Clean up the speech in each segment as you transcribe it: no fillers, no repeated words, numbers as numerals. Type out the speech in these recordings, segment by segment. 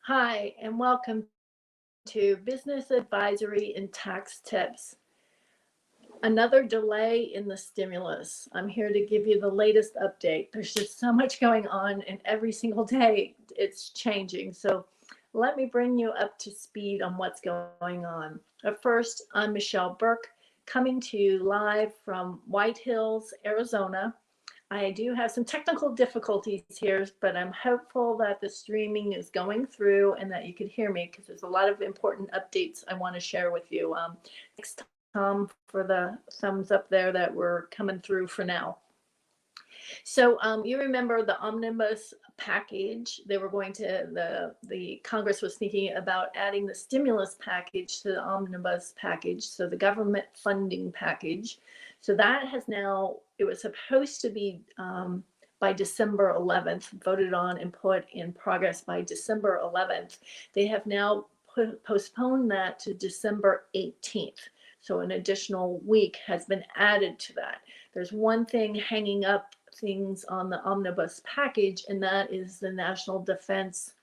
Hi, and welcome to Business Advisory and Tax Tips. Another delay in the stimulus. I'm here to give you the latest update. There's just so much going on, and every single day it's changing. So let me bring you up to speed on what's going on. At first, I'm Michelle Burke, coming to you live from White Hills, Arizona. I do have some technical difficulties here, but I'm hopeful that the streaming is going through and that you can hear me, because there's a lot of important updates I want to share with you. Thanks, Tom, for the thumbs up there that we're coming through for now. So you remember the omnibus package. They were going to, the Congress was thinking about adding the stimulus package to the omnibus package, so the government funding package. So that has now, it was supposed to be by December 11th, voted on and put in progress by December 11th. They have now postponed that to December 18th. So an additional week has been added to that. There's one thing hanging up things on the omnibus package, and that is the National Defense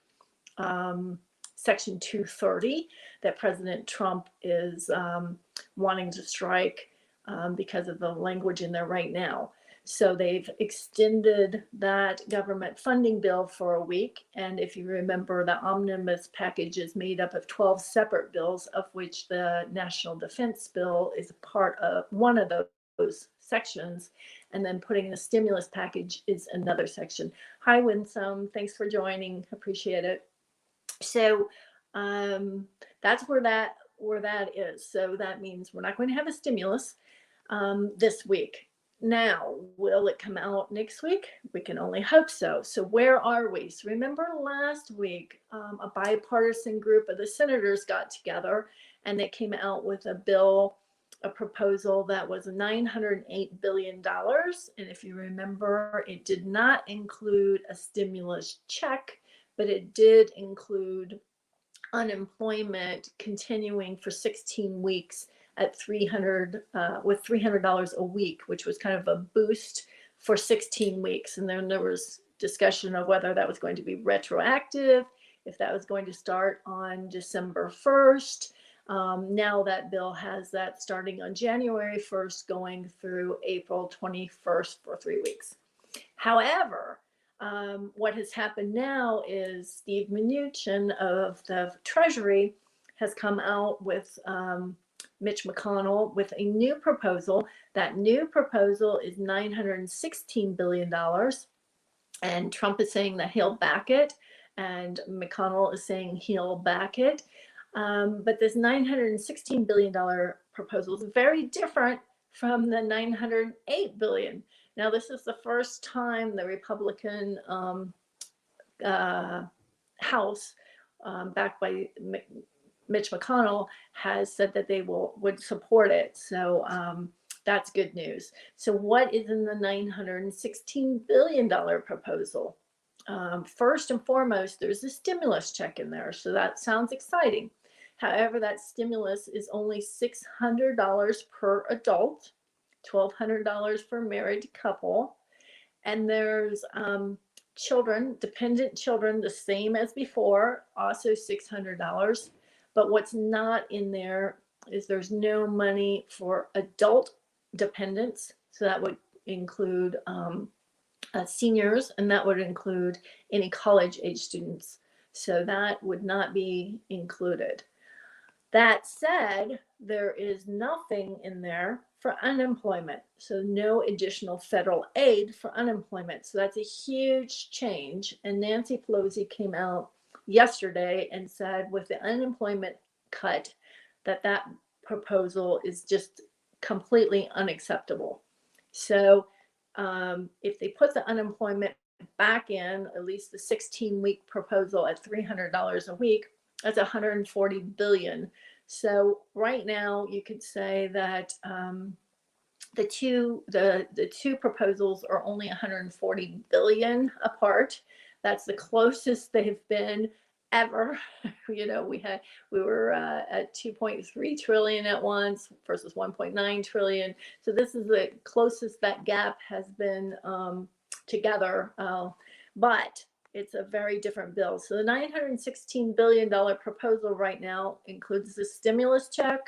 Section 230 that President Trump is wanting to strike because of the language in there right now. So they've extended that government funding bill for a week. And if you remember, the omnibus package is made up of 12 separate bills, of which the National Defense Bill is a part of one of those sections. And then putting the stimulus package is another section. Hi, Winsome. Thanks for joining. Appreciate it. So that's where that is. So that means we're not going to have a stimulus this week. Now, will it come out next week? We can only hope so. So where are we? So remember last week, a bipartisan group of the senators got together and they came out with a bill, a proposal that was $908 billion. And if you remember, it did not include a stimulus check, but it did include unemployment continuing for 16 weeks at with $300 a week, which was kind of a boost for 16 weeks. And then there was discussion of whether that was going to be retroactive, if that was going to start on December 1st. Now that bill has that starting on January 1st, going through April 21st for 3 weeks. However, what has happened now is Steve Mnuchin of the Treasury has come out with Mitch McConnell with a new proposal. That new proposal is $916 billion. And Trump is saying that he'll back it. And McConnell is saying he'll back it. But this $916 billion proposal is very different from the $908 billion. Now, this is the first time the Republican House, backed by Mitch McConnell, has said that they would support it. So that's good news. So what is in the $916 billion proposal? First and foremost, there's a stimulus check in there. So that sounds exciting. However, that stimulus is only $600 per adult, $1,200 for a married couple. And there's children, dependent children, the same as before, also $600. But what's not in there is there's no money for adult dependents. So that would include seniors, and that would include any college age students. So that would not be included. That said, there is nothing in there for unemployment. So no additional federal aid for unemployment. So that's a huge change. And Nancy Pelosi came out yesterday and said with the unemployment cut that proposal is just completely unacceptable. So if they put the unemployment back in, at least the 16-week proposal at $300 a week, that's $140 billion. So right now you could say that the two proposals are only $140 billion apart. That's the closest they've been ever. You know, we were at 2.3 trillion at once versus 1.9 trillion. So this is the closest that gap has been together. But it's a very different bill. So the $916 billion proposal right now includes the stimulus check.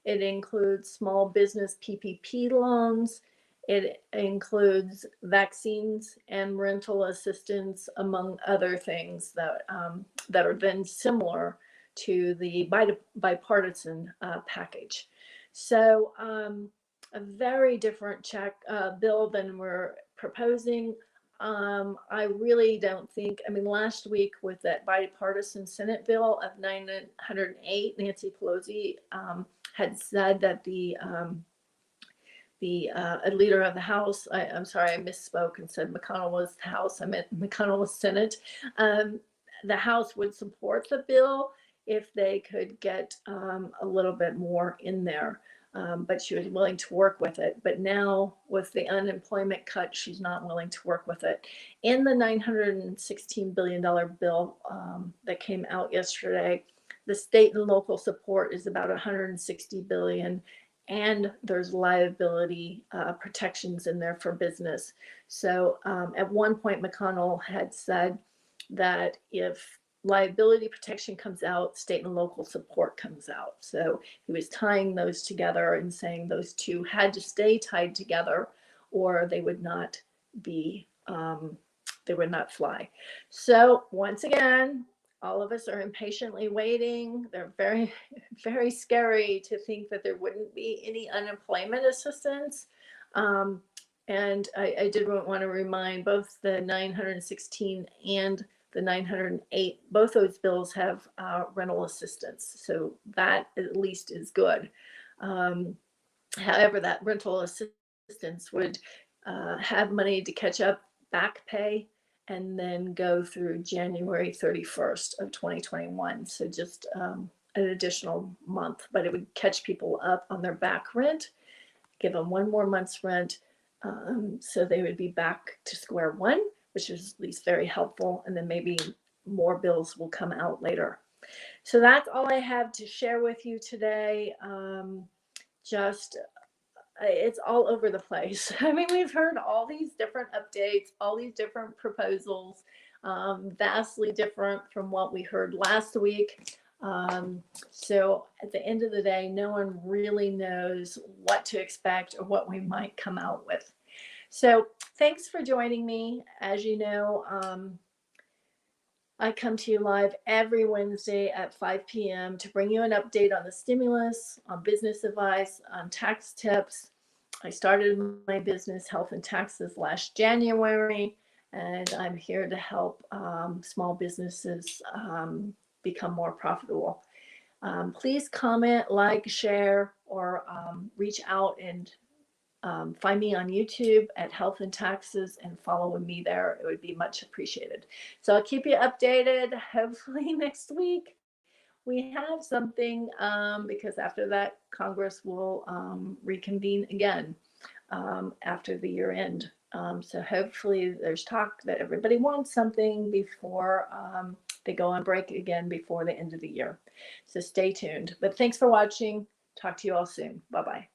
It includes small business PPP loans. It includes vaccines and rental assistance, among other things that are then similar to the bipartisan package. So a very different bill than we're proposing. I really don't think, I mean, last week with that bipartisan Senate bill of 908, Nancy Pelosi had said that the leader of the House, I'm sorry, I misspoke and said McConnell was the House. I meant McConnell was Senate. The House would support the bill if they could get a little bit more in there. But she was willing to work with it. But now with the unemployment cut, she's not willing to work with it. In the $916 billion bill that came out yesterday, the state and local support is about $160 billion. And there's liability protections in there for business. So at one point, McConnell had said that if liability protection comes out, state and local support comes out. So he was tying those together and saying those two had to stay tied together or they would not be, they would not fly. So once again, all of us are impatiently waiting. They're very, very scary to think that there wouldn't be any unemployment assistance. And I did want to remind both the 916 and the 908, both those bills have rental assistance. So that at least is good. However, that rental assistance would have money to catch up back pay and then go through January 31st of 2021. So just an additional month, but it would catch people up on their back rent, give them one more month's rent. So they would be back to square one, which is at least very helpful. And then maybe more bills will come out later. So that's all I have to share with you today. It's all over the place. I mean, we've heard all these different updates, all these different proposals, vastly different from what we heard last week. So at the end of the day, no one really knows what to expect or what we might come out with. So thanks for joining me. As you know, I come to you live every Wednesday at 5 p.m. to bring you an update on the stimulus, on business advice, on tax tips. I started my business, Health and Taxes, last January, and I'm here to help small businesses become more profitable. Please comment, like, share, or reach out and find me on YouTube at Health and Taxes and follow me there. It would be much appreciated. So I'll keep you updated. Hopefully next week we have something because after that, Congress will reconvene again after the year end. So hopefully there's talk that everybody wants something before they go on break again before the end of the year. So stay tuned. But thanks for watching. Talk to you all soon. Bye-bye.